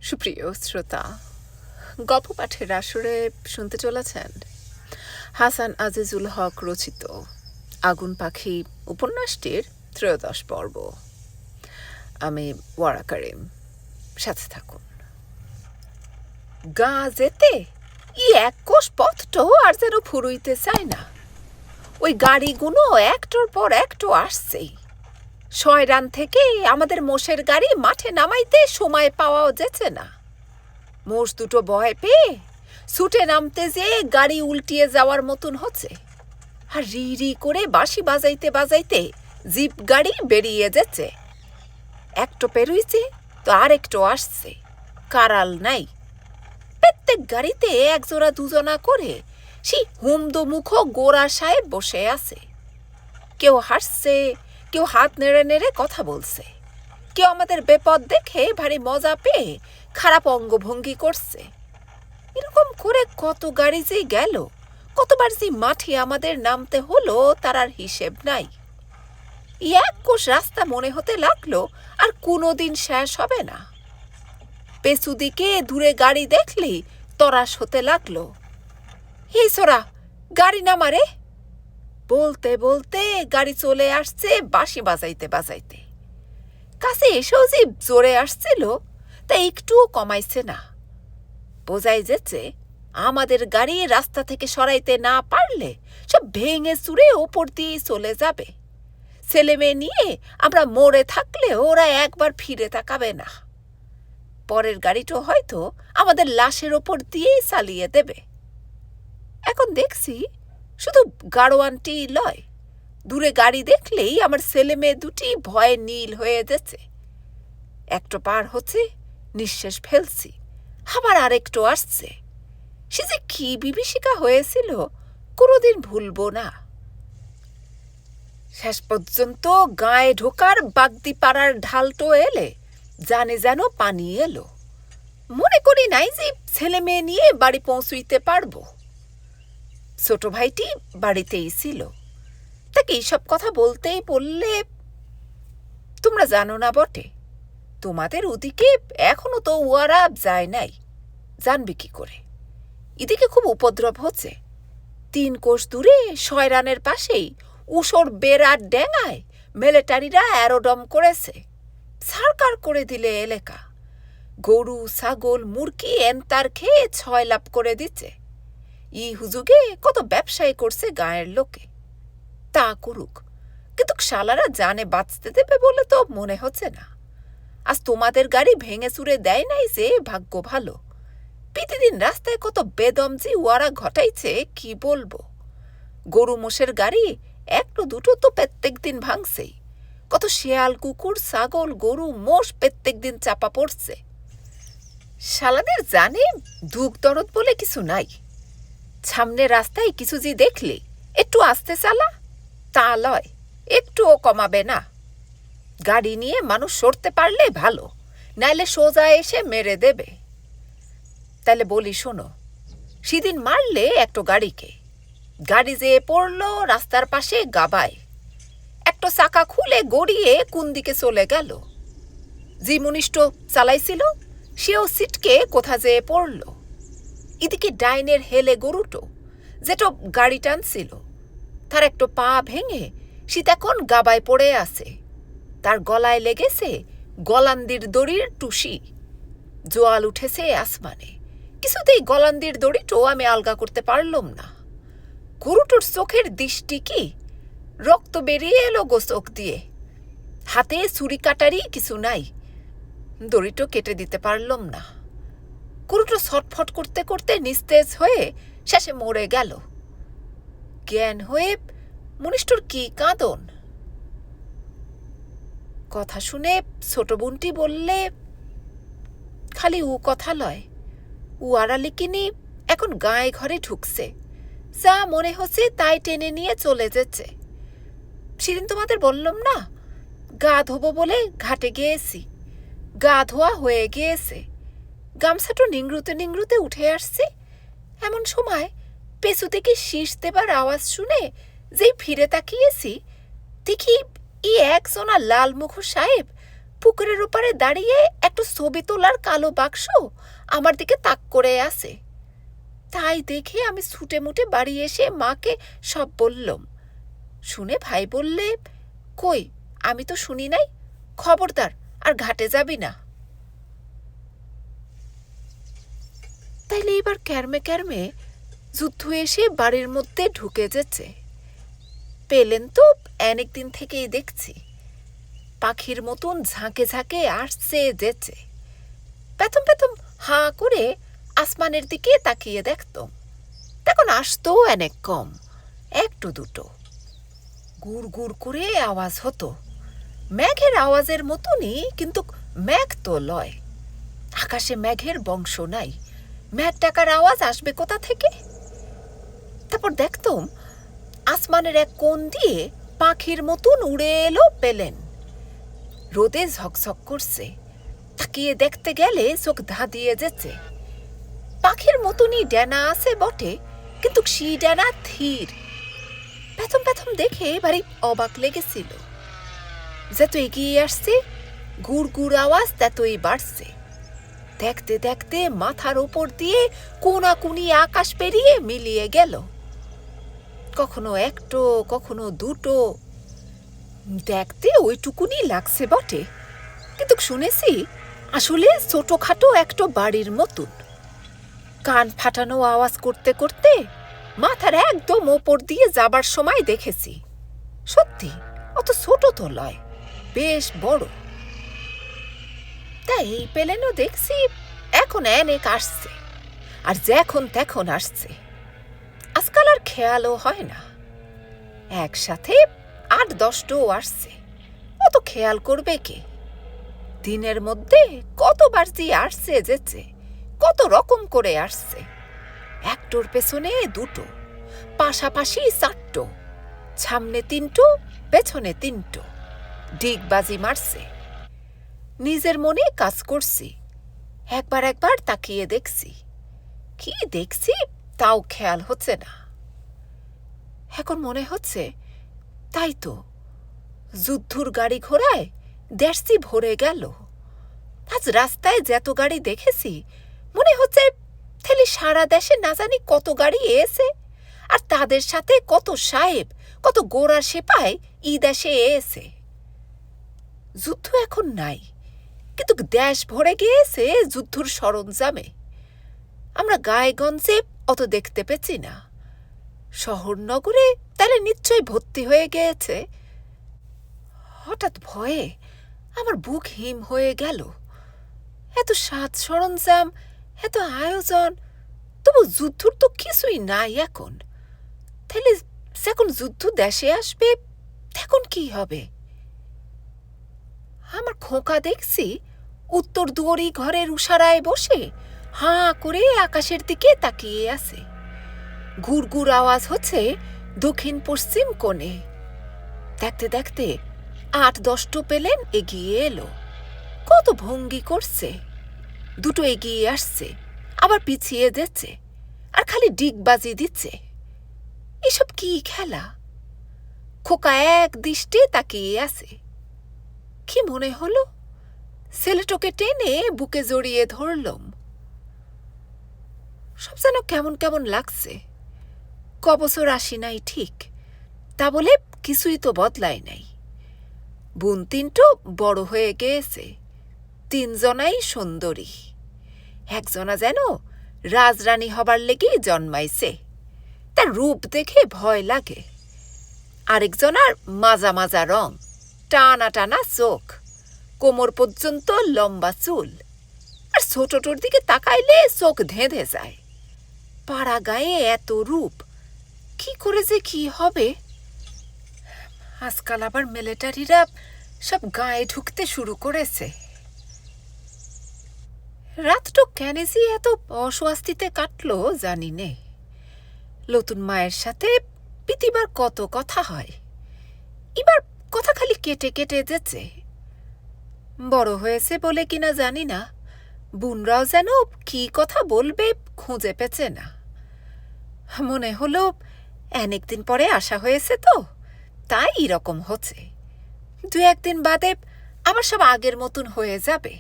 সুপ্রিয় শ্রোতা, গল্প পাঠের আসরে শুনতে চলেছেন হাসান আজিজুল হক রচিত আগুন পাখি উপন্যাসটির 13 পর্ব। আমি ওয়ারা করিম, সাথে থাকুন। গা যেতে এক কোষ পথটাও আর যেন ফুরুইতে চায় না। ওই গাড়িগুলো একটার পর একটা আসছেই। শয়রান থেকে আমাদের মোষের গাড়ি মাঠে নামাইতে সময় পাওয়াও যেছে না। মোষ দুটো ভয় পেয়ে ছুটে নামতে যেয়ে গাড়ি উল্টিয়ে যাওয়ার মতন হচ্ছে, আর রি রি করে বাঁশি বাজাইতে বাজাইতে জিপ গাড়ি বেরিয়ে যাচ্ছে। একটো পেরুইছে তো আরেকটো আসছে, কারাল নাই। প্রত্যেক গাড়িতে একজোড়া দুজনা করে সেই হুমদো মুখ গোরা সাহেব বসে আছে। কেউ হাসছে, কেউ হাত নেড়ে নেড়ে কথা বলছে, কেউ আমাদের বেপদ দেখে ভারী মজা পেয়ে খারাপ অঙ্গভঙ্গি করছে। এরকম করে কত গাড়ি যে গেল, কতবার যে মাঠে আমাদের নামতে হলো তার আর হিসেব নাই। এক কোষ রাস্তা মনে হতে লাগলো আর কোনোদিন শেষ হবে না। পেছু দিকে দূরে গাড়ি দেখলেই তরাস হতে লাগলো। হে সোরা, গাড়ি নামারে! বলতে বলতে গাড়ি চলে আসছে বাঁশি বাজাইতে বাজাইতে। কাছে এসেও যে জোরে আসছিল তা একটুও কমাইছে না। বোঝাই যেছে আমাদের গাড়ি রাস্তা থেকে সরাইতে না পারলে সব ভেঙে চুরে ওপর দিয়ে চলে যাবে। ছেলে মেয়ে নিয়ে আমরা মরে থাকলে ওরা একবার ফিরে তাকাবে না। পরের গাড়িটা হয়তো আমাদের লাশের ওপর দিয়েই চালিয়ে দেবে। এখন দেখছি শুধু গাড়োয়ানটি লয়, দূরে গাড়ি দেখলেই আমার ছেলে মেয়ে দুটি ভয়ে নীল হয়ে যাচ্ছে। একটো পার হচ্ছে, নিঃশ্বাস ফেলছি, আবার আরেকটো আসছে। সে যে কি বিভীষিকা হয়েছিল কোনোদিন ভুলবো না। শেষ পর্যন্ত গায়ে ঢোকার বাগদি পাড়ার ঢালটো এলে জানে যেন পানি এলো। মনে করি নাই যে ছেলে মেয়ে নিয়ে বাড়ি পৌঁছইতে পারবো। ছোট ভাইটি বাড়িতেই ছিল। তাকে এইসব কথা বলতেই বললে, তোমরা জানো না বটে, তোমাদের ওদিকে এখনো তো ওয়ারা যায় নাই, জানবে কি করে? এদিকে খুব উপদ্রব হচ্ছে। 3 কোষ দূরে শয়রানের পাশেই উষর বেড়ার ডেঙায় মিলিটারিরা অ্যারোডম করেছে। সরকার করে দিলে এলাকা। গরু ছাগল মুরগি এন্তার খেয়ে 6 লাভ করে দিচ্ছে। ই হুজুগে কত ব্যবসায়ী করছে গায়ের লোকে। তা করুক, কিন্তু শালারা জানে বাঁচতে দেবে বলে তো মনে হচ্ছে না। আজ তোমাদের গাড়ি ভেঙে চুরে দেয় নাই যে ভাগ্য ভালো। প্রতিদিন রাস্তায় কত বেদমজি ওয়ারা ঘটাইছে কি বলবো। গরু মোষের গাড়ি একটু দুটো তো প্রত্যেক দিন ভাঙছেই। কত শেয়াল কুকুর ছাগল গরু মোষ প্রত্যেক দিন চাপা পড়ছে। শালাদের জানে দুঃখ দরদ বলে কিছু নাই। সামনে রাস্তায় কিছু যে দেখলে একটু আস্তে চালা, তা লয়, একটুও কমাবে না। গাড়ি নিয়ে মানুষ সরতে পারলে ভালো, নাইলে সোজা এসে মেরে দেবে। তাহলে বলি শোনো, সেদিন মারলে একটা গাড়িকে, গাড়ি যেয়ে পড়লো রাস্তার পাশে গাবায়। একটা চাকা খুলে গড়িয়ে কোন দিকে চলে গেল। যে মনিষ্ঠ চালাইছিল সেও সিটকে কোথা যেয়ে পড়ল। এদিকে ডাইনের হেলে গরুটো যেটা গাড়ি টানছিল, তার একটা পা ভেঙে সে তখন গাবায় পড়ে আছে। তার গলায় লেগেছে গলান্দির দড়ির টুসি। জোয়াল উঠেছে আসমানে। কিছুতেই গলান্দির দড়িটো আমি আলগা করতে পারলাম না। গরুটোর চোখের দৃষ্টি কি, রক্ত বেরিয়ে এলো গো চোখ দিয়ে। হাতে ছুরি কাটারই কিছু নাই, দড়িটো কেটে দিতে পারলাম না। গরুটো ছটফট করতে করতে নিস্তেজ হয়ে শেষে মরে গেল। জ্ঞান হয়ে মনিষ্ঠর কি কাঁদন। কথা শুনে ছোট বোনটি বললে, খালি ও কথা লয়, ও আড়ালিকিনি এখন গায়ে ঘরে ঢুকছে। যা মনে হচ্ছে তাই টেনে নিয়ে চলে যাচ্ছে। সেদিন তোমাদের বললাম না, গা ধোবো বলে ঘাটে গিয়েছি। গা ধোয়া হয়ে গিয়েছে, গামছাটো নিংড়ুতে নিংড়ুতে উঠে আসছে। এমন সময় পেছু থেকে শীষ দেবার আওয়াজ শুনে যেই ফিরে তাকিয়েছি, দেখি একজনা লাল মুখ সাহেব পুকুরের ওপারে দাঁড়িয়ে একটা ছবি তোলার কালো বাক্স আমার দিকে তাক করে আছে। তাই দেখে আমি ছুটে মুটে বাড়ি এসে মাকে সব বললাম। শুনে ভাই বললে, কই, আমি তো শুনি নাই, খবরদার আর ঘাটে যাবি না। তাইলে এবার ক্যারমে ক্যারমে যুদ্ধ এসে বাড়ির মধ্যে ঢুকে যেছে। পেলেন তো অনেকদিন থেকেই দেখছি, পাখির মতন ঝাঁকে ঝাঁকে আসছে যেছে। প্রথম প্রথম হাঁ করে আসমানের দিকে তাকিয়ে দেখতাম, তখন আসতো অনেক কম, একটু দুটো। গুড় গুড় করে আওয়াজ হতো, মেঘের আওয়াজের মতনই, কিন্তু মেঘ তো লয়। আকাশে মেঘের বংশ নাই, মেঘ ডাকার আওয়াজ আসবে কোথা থেকে? তারপর দেখতাম আসমানের এক কোণ দিয়ে পাখির মতন উড়ে এলো পেলেন। রোদে ঝকঝক করছে, তাকিয়ে দেখতে গেলে চোখ ধাঁধিয়ে যেছে। পাখির মতনই ডানা আছে বটে, কিন্তু সেই ডানা থির। প্রথম প্রথম দেখে ভারী অবাক লেগেছিল। যত এগিয়ে আসছে গুড় গুড় আওয়াজ ততই বাড়ছে। দেখতে দেখতে মাথার ওপর দিয়ে কোনাকুনি আকাশ পেরিয়ে মিলিয়ে গেল, কখনো একটো কখনো দুটো। দেখতে ওইটুকুনি লাগছে বটে, কিন্তু শুনেছি আসলে ছোটখাটো একটা বাড়ির মতন। কান ফাটানো আওয়াজ করতে করতে মাথার একদম ওপর দিয়ে যাবার সময় দেখেছি, সত্যি অত ছোট তো লয়, বেশ বড়। তাই এই পেলেনও দেখছি এখন অনেক আসছে, আর যখন তখন আসছে। আজকাল আর খেয়ালও হয় না। একসাথে ৮-১০টাও আসছে, অত খেয়াল করবে কে? দিনের মধ্যে কতবার যে আসছে যেছে, কত রকম করে আসছে। একটোর পেছনে দুটো, পাশাপাশি ৪টো, সামনে ৩টো, পেছনে ৩টো, ডিগবাজি মারছে। নিজের মনে কাজ করছি, একবার একবার তাকিয়ে দেখছি, কি দেখছি তাও খেয়াল হচ্ছে না। এখন মনে হচ্ছে তাই তো, যুদ্ধর গাড়ি ঘোড়ায় দেশটি ভরে গেল। আজ রাস্তায় যত গাড়ি দেখেছি মনে হচ্ছে থেলি সারা দেশে না জানি কত গাড়ি এসে, আর তাদের সাথে কত সাহেব, কত গোড়া সেপাই ই দেশে এসে। যুদ্ধ এখন নাই, কিন্তু দেশ ভরে গিয়েছে যুদ্ধর সরঞ্জামে। আমরা গায়েগঞ্জে অত দেখতে পেছি না, শহর নগরে তাহলে নিশ্চয়ই ভর্তি হয়ে গিয়েছে। হঠাৎ ভয়ে আমার বুক হিম হয়ে গেল। এত সাজ সরঞ্জাম, এত আয়োজন, তবু যুদ্ধর তো কিছুই নাই এখন। তাহলে যখন যুদ্ধ দেশে আসবে তখন কি হবে? আমার খোকা দেখছি উত্তর দুয়ারি ঘরের উষারায় বসে হাঁ করে আকাশের দিকে তাকিয়ে আছে। গুড় গুড় আওয়াজ হচ্ছে দক্ষিণ পশ্চিম কোণে। দেখতে দেখতে ৮-১০টো পেলেন এগিয়ে এলো, কত ভঙ্গি করছে। দুটো এগিয়ে আসছে, আবার পিছিয়ে যাচ্ছে, আর খালি ডিগবাজি দিচ্ছে। এসব কি খেলা? খোকা এক দৃষ্টে তাকিয়ে আছে। কি মনে হলো, ছেলেটোকে টেনে বুকে জড়িয়ে ধরলম। সব যেন কেমন কেমন লাগছে। কবছর আসি নাই ঠিক, তা বলে কিছুই তো বদলায় নাই। বোন ৩টো বড় হয়ে গিয়েছে, ৩জনাই সুন্দরী। একজনা যেন রাজরানী হবার লেগেই জন্মাইছে, তার রূপ দেখে ভয় লাগে। আরেকজনার মাজা মাজা রং, টানা টানা চোখ, কোমর পর্যন্ত লম্বা চুল, আর ছোটটোর দিকে তাকাইলে চোখ ধেঁধে যায়। পাড়া গায়ে এত রূপ, কি করে যে কি হবে? আজকাল আবার মিলিটারিরা সব গায়ে ঢুকতে শুরু করেছে। রাতটা কেন যে এত অস্বস্তিতে কাটলো জানি নে। নতুন মায়ের সাথে পিতিবার কত কথা হয়, এবার কথা খালি কেটে কেটে যেছে। বড় হয়েছে বলে কিনা জানি না, বোনরাও যেন কি কথা বলবে খুঁজে পেছে না। মনে হলো অনেকদিন পরে আসা হয়েছে তো, তাই এরকম হচ্ছে। ২-১ দিন বাদে আবার সব আগের মতন হয়ে যাবে।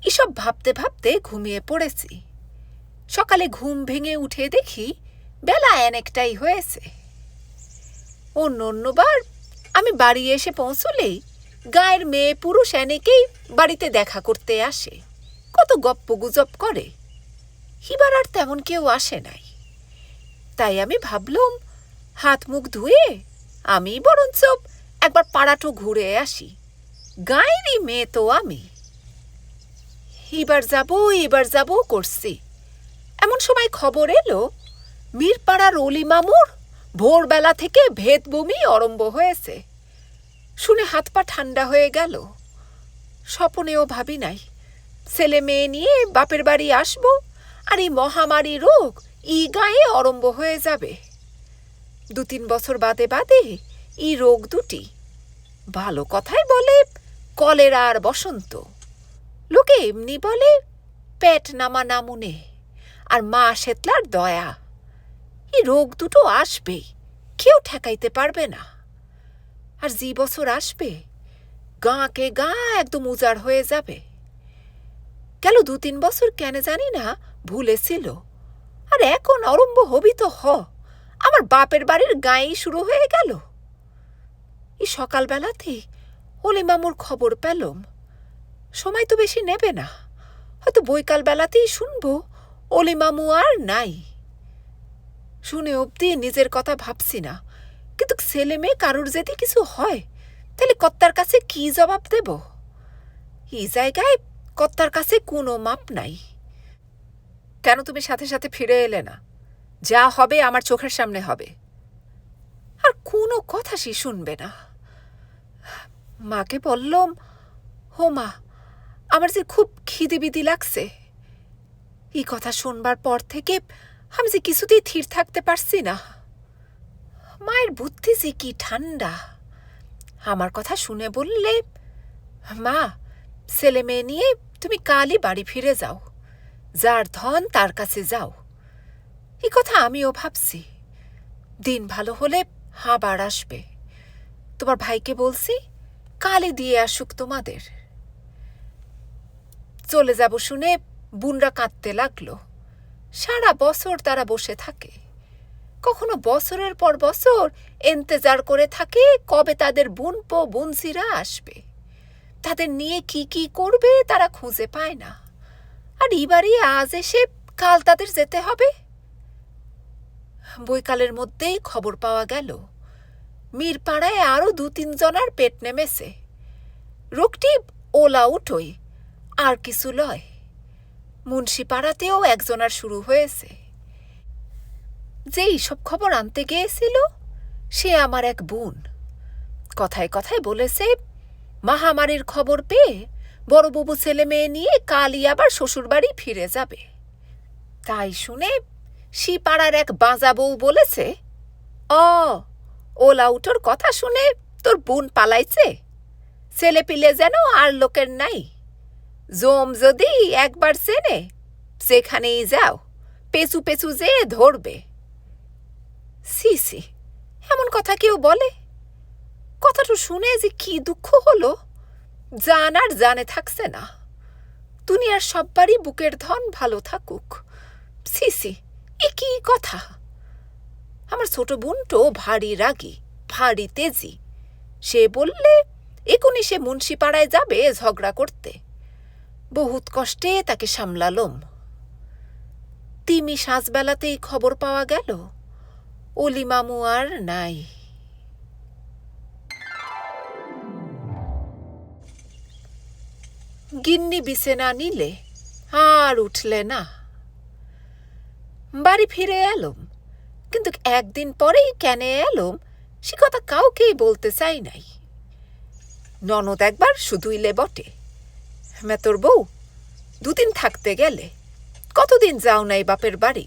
এসব ভাবতে ভাবতে ঘুমিয়ে পড়েছি। সকালে ঘুম ভেঙে উঠে দেখি বেলা অনেকটাই হয়েছে। অন্যবার আমি বাড়ি এসে পৌঁছলেই গায়ের মেয়ে পুরুষ অনেকেই বাড়িতে দেখা করতে আসে, কত গপ্প গুজব করে। এবার আর তেমন কেউ আসে নাই। তাই আমি ভাবলাম হাত মুখ ধুয়ে আমি বরঞ্চ একবার পাড়াটো ঘুরে আসি। গায়েরই মেয়ে তো আমি। এবার যাব করছি। এমন সময় খবর এলো মীরপাড়ার অলি মামুর ভোরবেলা থেকে ভেদ বমি আরম্ভ হয়েছে। শুনে হাত পা ঠান্ডা হয়ে গেল। স্বপনেও ভাবি নাই ছেলে মেয়ে নিয়ে বাপের বাড়ি আসব, আর এই মহামারী রোগ ই গায়ে আরম্ভ হয়ে যাবে। 2-3 বছর বাদে বাদে এই রোগ দুটি, ভালো কথাই বলে কলেরা আর বসন্ত, লোকে এমনি বলে পেট নামা নামুনে, আর মা শেতলার দয়া। এই রোগ দুটো আসবেই, কেউ ঠেকাইতে পারবে না। আর যে বছর আসবে গাঁকে গা একদম উজাড় হয়ে যাবে। গেল 2-3 বছর কেন জানি না ভুলেছিল, আর এখন আরম্ভ হবি তো আমার বাপের বাড়ির গাঁয়েই শুরু হয়ে গেল। এই সকালবেলাতেই অলি মামুর খবর পেলাম। সময় তো বেশি নেবে না, হয়তো বৈকাল বেলাতেই শুনবো অলি মামু আর নাই। শুনে অবধি নিজের কথা ভাবছি না, কিন্তু ছেলে মেয়ে কারুর যদি কিছু হয় তাহলে কর্তার কাছে কি জবাব দেব? এই জায়গায় কর্তার কাছে কোনো মাপ নাই। কেন তুমি সাথে সাথে ফিরে এলে না? যা হবে আমার চোখের সামনে হবে। আর কোনো কথা সে শুনবে না। মাকে বললাম, হো মা, আমার যে খুব খিদে বিদি লাগছে। এই কথা শুনবার পর থেকে আমি যে কিছুতেই থির থাকতে পারছি না। মায়ের বুদ্ধি যে কি ঠান্ডা। আমার কথা শুনে বললে, মা, ছেলে মেয়ে নিয়ে তুমি কালই বাড়ি ফিরে যাও, যার ধন তার কাছে যাও। এই কথা আমিও ভাবছি। দিন ভালো হলে আবার আসবে। তোমার ভাইকে বলছি কালই দিয়ে আসুক তোমাদের। চলে যাব শুনে বুনরা কাঁদতে লাগলো। সারা বছর তারা বসে থাকে, কখনো বছরের পর বছর ইন্তজার করে থাকে কবে তাদের বুনপো বুনসিরা আসবে। তাদের নিয়ে কি কি করবে তারা খুঁজে পায় না। আর এবারই আজ এসে কাল তাদের যেতে হবে। বৈকালের মধ্যেই খবর পাওয়া গেল মীরপাড়ায় আরো 2-3 জনার পেট নেমেছে। রোগটি ওলা উঠোই, আর কিছু লয়। মুন্সিপাড়াতেও একজনার শুরু হয়েছে। যে এইসব খবর আনতে গিয়েছিল সে আমার এক বোন। কথায় কথায় বলেছে মহামারীর খবর পেয়ে বড়বাবু ছেলে মেয়ে নিয়ে কালই আবার শ্বশুরবাড়ি ফিরে যাবে। তাই শুনে শিপাড়ার এক বাঁজা বউ বলেছে, ওলা উঠোর কথা শুনে তোর বোন পালাইছে। ছেলে পিলে যেন আর লোকের নাই। জম যদি একবার চেনে সেখানেই যাও, পেছু পেছু যেয়ে ধরবে। সি সি, এমন কথা কেউ বলে? কথাটা শুনে যে কি দুঃখ হলো জান আর জানে থাকছে না। দুনিয়ার সববারই বুকের ধন ভালো থাকুক। সি সি, এ কি কথা? আমার ছোট বোনটো ভারী রাগী, ভারী তেজি। সে বললে এখনই সে মুন্সিপাড়ায় যাবে ঝগড়া করতে। বহুত কষ্টে তাকে সামলালম। তিমি সাঁঝবেলাতেই খবর পাওয়া গেল অলি মামু আর নাই। গিন্নি বিছানা নিলে আর উঠলে না। বাড়ি ফিরে এলুম, কিন্তু একদিন পরেই কেন এলুম সে কথা কাউকেই বলতে চাই নাই। ননদ একবার শুধুইলে বটে, তোর বউ 2 দিন থাকতে গেলে, কতদিন যাও নাই বাপের বাড়ি,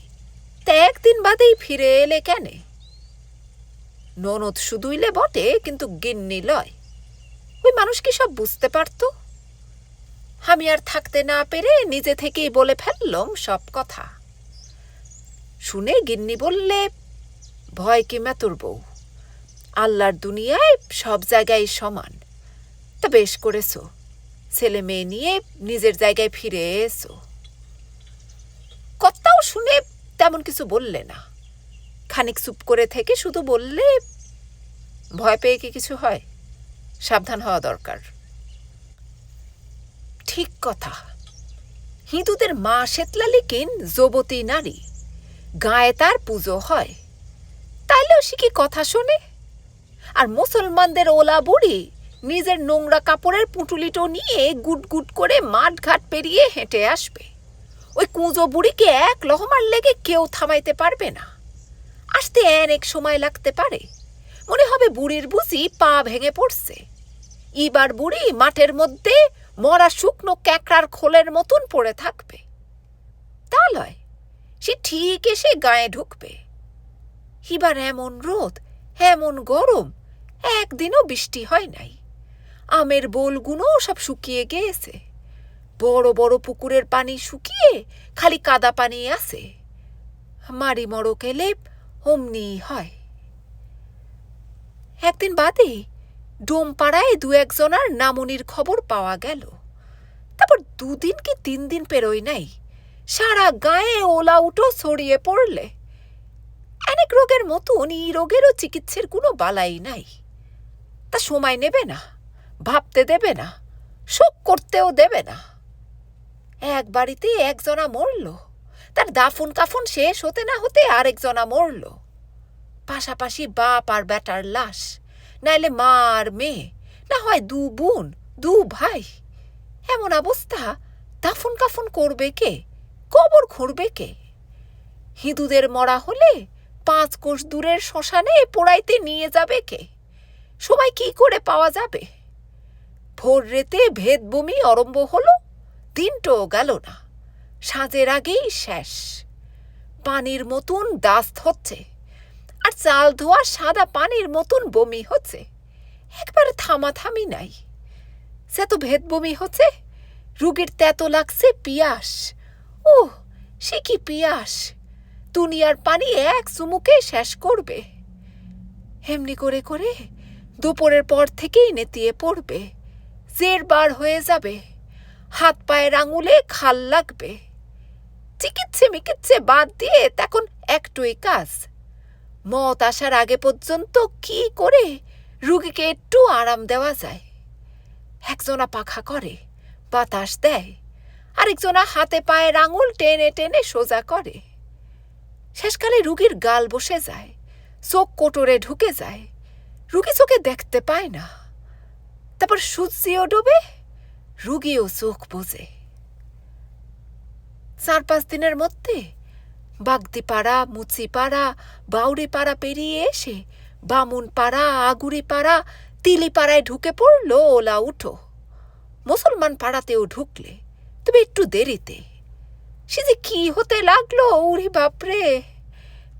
তা একদিন বাদেই ফিরে এলে কেন? ননদ শুধুইলে বটে, কিন্তু গিন্নি লয়। ওই মানুষ কি সব বুঝতে পারত? আমি আর থাকতে না পেরে নিজে থেকেই বলে ফেললাম সব কথা। শুনে গিন্নি বললে, ভয় কি তোর বউ, আল্লাহর দুনিয়ায় সব জায়গায় সমান। তা বেশ করেছো, ছেলে মেয়ে নিয়ে নিজের জায়গায় ফিরে এসো। কর্তাও শুনে তেমন কিছু বললে না, খানিক চুপ করে থেকে শুধু বললে, ভয় পেয়ে কি কিছু হয়, সাবধান হওয়া দরকার। ঠিক কথা, হিন্দুদের মা শেতলালিকিন যুবতী নারী, গায়ে তার পুজো হয়, তাইলেও সে কি কথা শোনে? আর মুসলমানদের ওলা বুড়ি নিজের নোংরা কাপড়ের পুঁটুলিটো নিয়ে গুট গুট করে মাঠ ঘাট পেরিয়ে হেঁটে আসবে। ওই কুঁজো বুড়িকে এক লহমার লেগে কেউ থামাইতে পারবে না। আসতে অনেক সময় লাগতে পারে, মনে হবে বুড়ির বুঝি পা ভেঙে পড়ছে। এবার বুড়ি মাঠের মধ্যে মরা শুকনো ক্যাকড়ার খোলের মতন পড়ে থাকবে। তা লয়, সে ঠিক এসে গায়ে ঢুকবে। এবার এমন রোদ, এমন গরম, একদিনও বৃষ্টি হয় নাই। আমের বোলগুলো সব শুকিয়ে গিয়েছে, বড় বড় পুকুরের পানি শুকিয়ে খালি কাদা পানি আছে। মারি মড়ক এলে অমনি হয়। একদিন বাদে ডোমপাড়ায় দু একজনার নামুনির খবর পাওয়া গেল। তারপর 2 দিন কি 3 দিন পেরোয় নাই, সারা গায়ে ওলা উঠো ছড়িয়ে পড়লে। অনেক রোগের মতন এই রোগেরও চিকিৎসার কোনো বালাই নাই। তা সময় নেবে না, ভাবতে দেবে না, শোক করতেও দেবে না। এক বাড়িতে একজনা মরল, তার দাফন কাফন শেষ হতে না হতে আরেকজনা মরল। পাশাপাশি বাপ আর বেটার লাশ, নাইলে মা আর মেয়ে, না হয় 2 বোন 2 ভাই। এমন অবস্থা, দাফন কাফন করবে কে, কবর খুঁড়বে কে? হিন্দুদের মরা হলে 5 কোষ দূরের শ্মশানে পোড়াইতে নিয়ে যাবে কে? সবাই কি করে পাওয়া যাবে? ভোর রেতে ভেদ বমি আরম্ভ হলো, দিনটাও গেল না, সাঁঝের আগেই শেষ। পানির মতন দাস্ত হচ্ছে, আর চাল ধোয়া সাদা পানির মতন বমি হচ্ছে, একবারে থামাথামি নাই। সে তো ভেদ বমি হচ্ছে, রুগীর তেতো লাগছে পিয়াস। ও সে কি পিয়াস, দুনিয়ার পানি এক চুমুকে শেষ করবে। এমনি করে করে দুপুরের পর থেকেই নেতিয়ে পড়বে, জের বার হয়ে যাবে, হাত পায়ের আঙুলে খাল লাগবে। চিকিৎসে মিকিৎসে বাদ দিয়ে তখন একটুই কাজ, মত আসার আগে পর্যন্ত কি করে রুগীকে একটু আরাম দেওয়া যায়। একজনা পাখা করে, বাতাস দেয়, আরেকজনা হাতে পায়ের আঙুল টেনে টেনে সোজা করে। শেষকালে রুগীর গাল বসে যায়, চোখ কোটরে ঢুকে যায়, রুগী চোখে দেখতে পায় না। তারপর সূর্যও ডোবে, রুগীও চোখ বোঝে। 4-5 দিনের মধ্যে বাগদিপাড়া, মুচিপাড়া, বাউরিপাড়া পেরিয়ে এসে বামুনপাড়া, আগুরিপাড়া, তিলিপাড়ায় ঢুকে পড়ল ওলা উঠো। মুসলমান পাড়াতেও ঢুকলে, তবে একটু দেরিতে। সে যে কি হতে লাগলো, উরি বাপরে!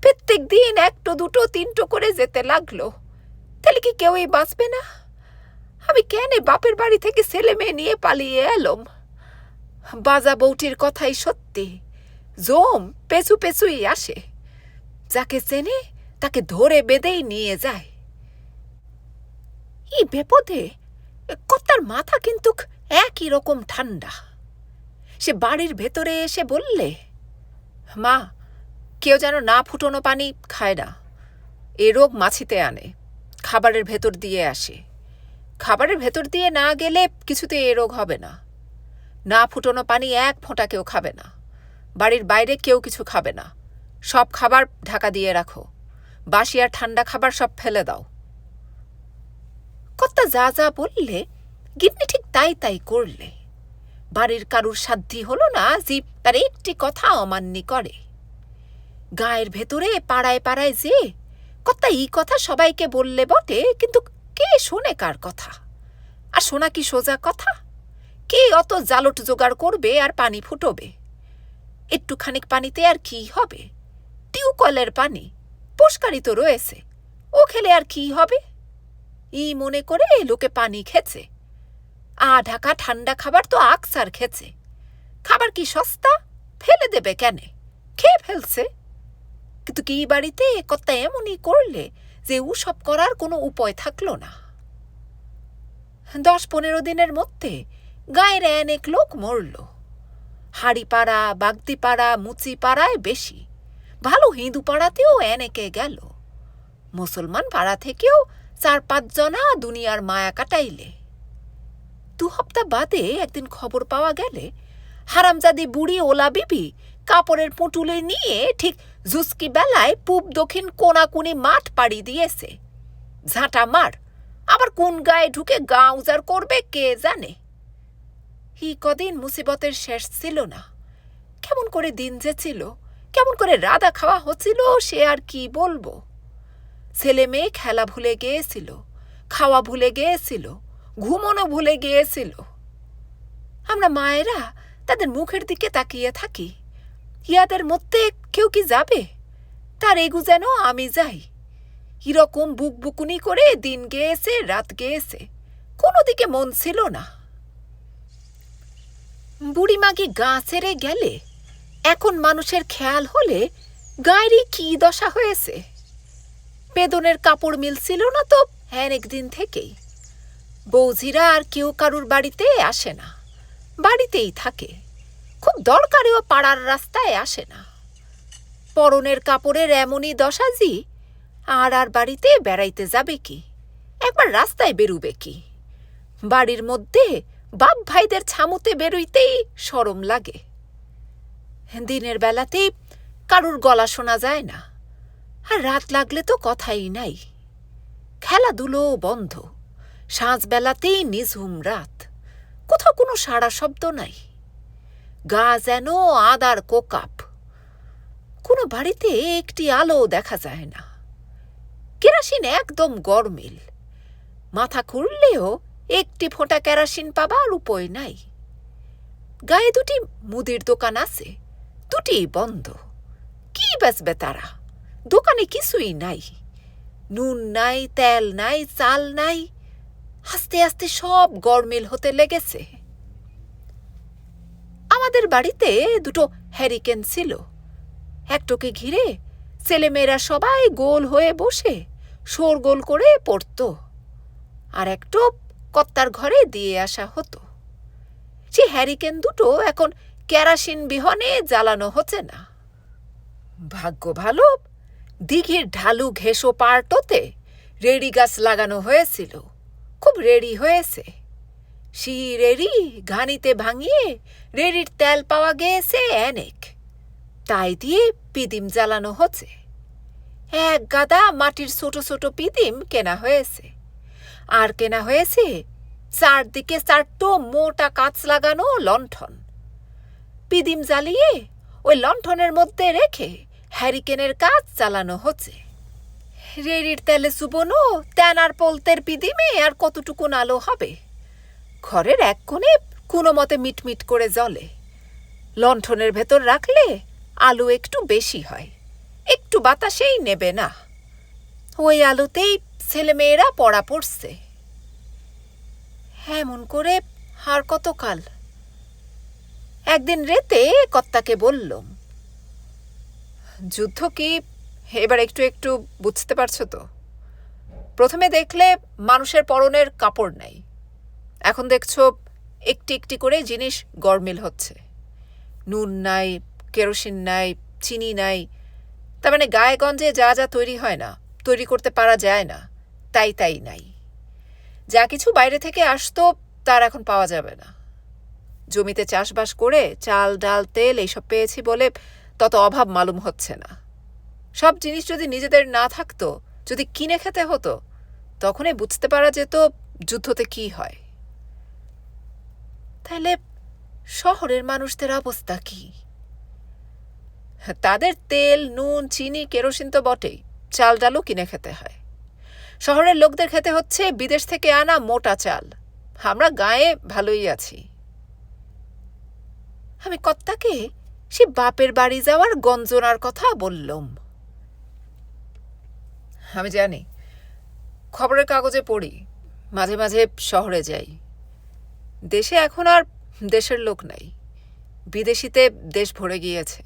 প্রত্যেক দিন 1, 2, 3 করে যেতে লাগলো। তাহলে কি কেউই বাঁচবে না? আমি কেন বাপের বাড়ি থেকে ছেলে মেয়ে নিয়ে পালিয়ে এলাম? বাজা বউটির কথাই সত্যি, জম পেছু পেছুই আসে, যাকে চেনে তাকে ধরে বেঁধেই নিয়ে যায়। এই বিপদে কর্তার মাথা কিন্তু একই রকম ঠান্ডা। সে বাড়ির ভেতরে এসে বললে, মা, কেউ যেন না ফুটনো পানি খায় না, এ রোগ মাছিতে আনে, খাবারের ভেতর দিয়ে আসে। খাবারের ভেতর দিয়ে না গেলে কিছুতে এ রোগ হবে না। না ফুটনো পানি 1 ফোঁটা কেউ খাবে না, বাড়ির বাইরে কেউ কিছু খাবে না, সব খাবার ঢাকা দিয়ে রাখো, বাসি আর ঠান্ডা খাবার সব ফেলে দাও। কর্তা যা যা বললে গিন্নি ঠিক তাই তাই করলে। বাড়ির কারুর সাধ্যি হলো না জীব তার একটি কথা অমান্য করে। গায়ের ভেতরে পাড়ায় পাড়ায় যে কর্তা এই কথা সবাইকে বললে বটে, কিন্তু কে শোনে কার কথা? আর শোনা কি সোজা কথা? কে অত জালট জোগাড় করবে আর পানি ফুটবে? একটুখানিক পানিতে আর কি হবে? টিউবকলের পানি, পুষ্কারি তো রয়েছে, ও খেলে আর কি হবে? এই মনে করে লোকে পানি খেছে। ঢাকা ঠান্ডা খাবার তো আকসার খেছে। খাবার কি সস্তা? ফেলে দেবে কেন? খেয়ে ফেলছে। কিন্তু কি বাড়িতে কর্তা এমনই করলে যে ও সব করার কোনো উপায় থাকলো না। 10-15 দিনের মধ্যে গায়ের অনেক লোক মরল। হাড়িপাড়া, বাগদিপাড়া, মুচিপাড়ায় বেশি, ভালো হিন্দু পাড়াতেও অনেকে গেল। মুসলমান পাড়া থেকেও 4-5 জনা দুনিয়ার মায়া কাটাইলে। 2 সপ্তাহ বাদে একদিন খবর পাওয়া গেলে হারামজাদি বুড়ি ওলা বিবি কাপড়ের পুঁটুলে নিয়ে ঠিক জুস্কি বেলায় পূব দক্ষিণ কোনাকুনি মাঠ পাড়ি দিয়েছে। ঝাঁটা মার, আবার কোন গায়ে ঢুকে গা উজাড় করবে কে জানে। কদিন মুসিবতের শেষ ছিল না। কেমন করে দিন যে ছিল, কেমন করে রাধা খাওয়া হচ্ছিল সে আর কি বলবো। ছেলে মেয়ে খেলা ভুলে গিয়েছিল, খাওয়া ভুলে গিয়েছিল, ঘুমনো ভুলে গিয়েছিল। আমরা মায়েরা তাদের মুখের দিকে তাকিয়ে থাকি, ইয়াদের মধ্যে কেউ কি যাবে? তার এগু যেন আমি যাই। এরকম বুক বুকুনি করে দিন গিয়েছে, রাত গিয়েছে, কোনো দিকে মন ছিল না। বুড়িমাগি গা ছেড়ে গেলে এখন মানুষের খেয়াল হলে গায়েরই কি দশা হয়েছে। বেদনের কাপড় মিলছিল না তো অনেকদিন থেকেই। বৌঝিরা আর কেউ কারুর বাড়িতে আসে না, বাড়িতেই থাকে। খুব দরকারেও পাড়ার রাস্তায় আসে না। পরনের কাপড়ের এমনই দশা জি আর বাড়িতে বেড়াইতে যাবে কি, একবার রাস্তায় বেরুবে কি। বাড়ির মধ্যে বাপ ভাইদের ছামুতে বেরুইতেই শরম লাগে। দিনের বেলাতেই কারুর গলা শোনা যায় না, আর রাত লাগলে তো কথাই নাই। খেলাধুলো বন্ধ, সাঁঝবেলাতেই নিঝুম রাত, কোথাও কোনো সাড়া শব্দ নাই। গা যেন আদার কোকাপ। কোনো বাড়িতে একটি আলো দেখা যায় না। কেরাসিন একদম গরমিল। মাথা খুললেও একটি ফোঁটা কেরাসিন পাবার উপায় নাই। গায়ে 2টি মুদির দোকান আছে, 2টি বন্ধ। কি বেচবে তারা? দোকানে কিছুই নাই। নুন নাই, তেল নাই, চাল নাই। আস্তে আস্তে সব গরমিল হতে লেগেছে। আমাদের বাড়িতে 2টো হ্যারিকেন ছিল। একটোকে ঘিরে ছেলেমেয়েরা সবাই গোল হয়ে বসে শোরগোল করে পড়ত, আর একটো কর্তার ঘরে দিয়ে আসা হতো। সে হ্যারিকেন 2টো এখন কেরাসিন বিহনে জ্বালানো হচ্ছে না। ভাগ্য ভালো, দিঘির ঢালু ঘেঁষো পার্টতে রেড়ি গাছ লাগানো হয়েছিল, খুব রেড়ি হয়েছে। সেই রেড়ি ঘানিতে ভাঙিয়ে রেড়ির তেল পাওয়া গিয়েছে অনেক, তাই দিয়ে পিদিম জ্বালানো হচ্ছে। 1 গাদা মাটির ছোট ছোট পিদিম কেনা হয়েছে, আর কেনা হয়েছে 4দিকে 4টো মোটা কাঁচ লাগানো লণ্ঠন। পিদিম জ্বালিয়ে ওই লণ্ঠনের মধ্যে রেখে হ্যারিকেনের কাজ চালানো হচ্ছে। রেড়ির তেলে চুবনো তেনার পোলতের পিদিমে আর কতটুকুন আলো হবে? ঘরের এক কোণে কোনো মতে মিটমিট করে জ্বলে। লণ্ঠনের ভেতর রাখলে আলো একটু বেশি হয়, একটু বাতাসেই নেবে না। ওই আলোতেই ছেলেমেয়েরা পড়া পড়ছে। এমন করে আর কতকাল? একদিন রেতে কর্তাকে বললাম, যুদ্ধ কি এবার একটু একটু বুঝতে পারছো তো? প্রথমে দেখলে মানুষের পরনের কাপড় নাই, এখন দেখছো একটি একটি করে জিনিস গরমিল হচ্ছে। নুন নাই, কেরোসিন নাই, চিনি নাই। তার মানে গায়েগঞ্জে যা যা তৈরি হয় না, তৈরি করতে পারা যায় না, তাই তাই নাই। যা কিছু বাইরে থেকে আসতো তার এখন পাওয়া যাবে না। জমিতে চাষবাস করে চাল, ডাল, তেল এইসব পেয়েছি বলে তত অভাব মালুম হচ্ছে না। সব জিনিস যদি নিজেদের না থাকতো, যদি কিনে খেতে হতো, তখনই বুঝতে পারা যেত যুদ্ধতে কি হয়। তাহলে শহরের মানুষদের অবস্থা কি? তাদের তেল, নুন, চিনি, কেরোসিন তো বটেই, চাল ডালও কিনে খেতে হয়। শহরের লোকদের খেতে হচ্ছে বিদেশ থেকে আনা মোটা চাল। আমরা গায়ে ভালোই আছি। আমি কর্তাকে সে বাপের বাড়ি যাওয়ার গঞ্জনার কথা বললাম। আমি জানি, খবরের কাগজে পড়ি, মাঝে মাঝে শহরে যাই। দেশে এখন আর দেশের লোক নাই, বিদেশিতে দেশ ভরে গিয়েছে।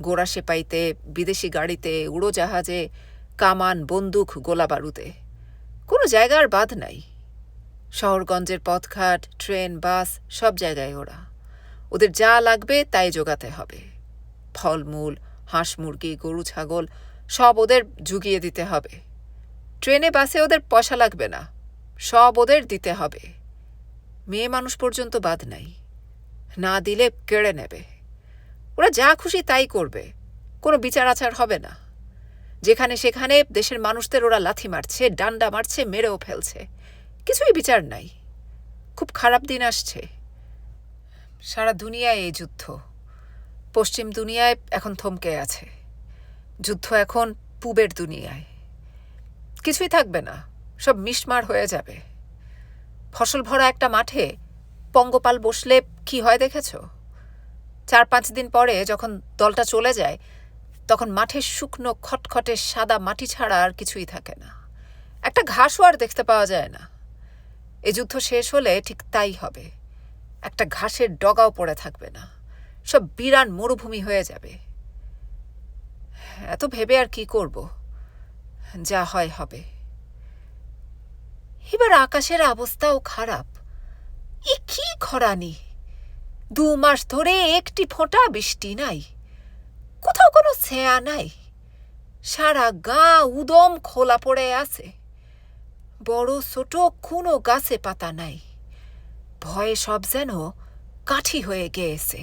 গোড়া সেপাইতে, বিদেশি গাড়িতে, উড়োজাহাজে, কামান, বন্দুক, গোলা বারুদে। কোনো জায়গার বাদ নাই। শহরগঞ্জের পথঘাট, ট্রেন, বাস সব জায়গায় ওরা। ওদের যা লাগবে তাই জোগাতে হবে। ফলমূল, হাঁস মুরগি, গরু ছাগল সব ওদের জুগিয়ে দিতে হবে। ট্রেনে বাসে ওদের পয়সা লাগবে না, সব ওদের দিতে হবে। মেয়ে মানুষ পর্যন্ত বাদ নাই, না দিলে কেড়ে নেবে। ওরা যা খুশি তাই করবে, কোনো বিচার আচার হবে না। যেখানে সেখানে দেশের মানুষদের ওরা লাথি মারছে, ডান্ডা মারছে, মেরেও ফেলছে, কিছুই বিচার নাই। খুব খারাপ দিন আসছে। সারা দুনিয়ায় এই যুদ্ধ। পশ্চিম দুনিয়ায় এখন থমকে আছে, যুদ্ধ এখন পূবের দুনিয়ায়। কিছুই থাকবে না, সব মিশমার হয়ে যাবে। ফসল ভরা একটা মাঠে পঙ্গপাল বসলে কি হয় দেখেছ? 4-5 দিন পরে যখন দলটা চলে যায়, তখন মাঠের শুকনো খটখটে সাদা মাটি ছাড়া আর কিছুই থাকে না, একটা ঘাসও আর দেখতে পাওয়া যায় না। এ যুদ্ধ শেষ হলে ঠিক তাই হবে, একটা ঘাসের ডগাও পড়ে থাকবে না, সব বিরান মরুভূমি হয়ে যাবে। এত ভেবে আর কি করব, যা হয় হবে। এবার আকাশের অবস্থাও খারাপ। এ কি খরানি! 2 মাস ধরে একটি ফোঁটা বৃষ্টি নাই, কোথাও কোনো ছায়া নাই, সারা গা উদম খোলা পড়ে আছে। বড় ছোট কোনো গাছে পাতা নাই, ভয়ে সব যেন কাঠি হয়ে গিয়েছে।